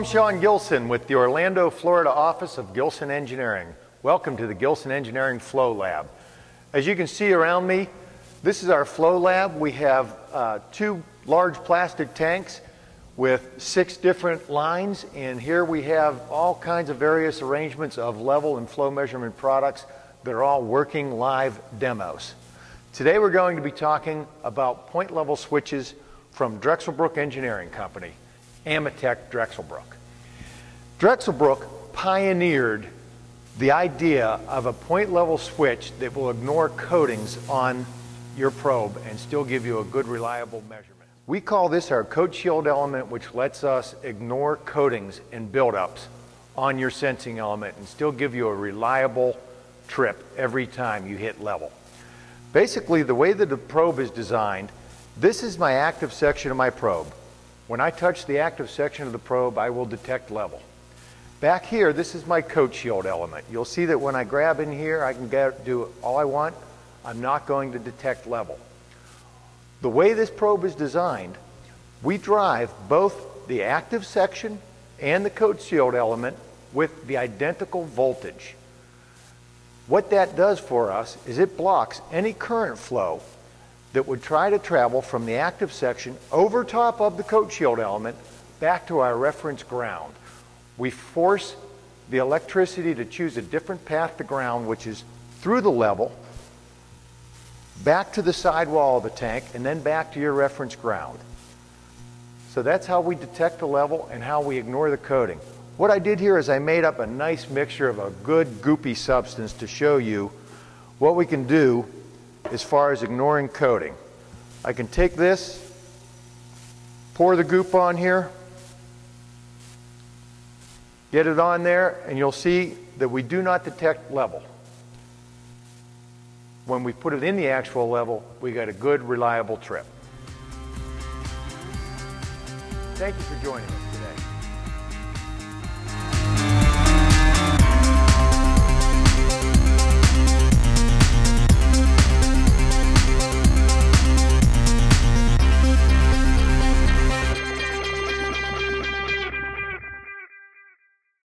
Sean Gilson with the Orlando, Florida office of Gilson Engineering. Welcome to the Gilson Engineering Flow Lab. As you can see around me, this is our flow lab. We have 2 large plastic tanks with 6 different lines, and here we have all kinds of various arrangements of level and flow measurement products that are all working live demos. Today we're going to be talking about point level switches from Drexelbrook Engineering Company, Amatec Drexelbrook. Drexelbrook pioneered the idea of a point level switch that will ignore coatings on your probe and still give you a good reliable measurement. We call this our coat shield element, which lets us ignore coatings and buildups on your sensing element and still give you a reliable trip every time you hit level. Basically, the way that the probe is designed, this is my active section of my probe. When I touch the active section of the probe, I will detect level. Back here, this is my coat shield element. You'll see that when I grab in here, I can do all I want. I'm not going to detect level. The way this probe is designed, we drive both the active section and the coat shield element with the identical voltage. What that does for us is it blocks any current flow that would try to travel from the active section over top of the coat shield element back to our reference ground. We force the electricity to choose a different path to ground, which is through the level, back to the sidewall of the tank, and then back to your reference ground. So that's how we detect the level and how we ignore the coating. What I did here is I made up a nice mixture of a good goopy substance to show you what we can do as far as ignoring coating. I can take this, pour the goop on here, get it on there, and you'll see that we do not detect level. When we put it in the actual level, we got a good, reliable trip. Thank you for joining us.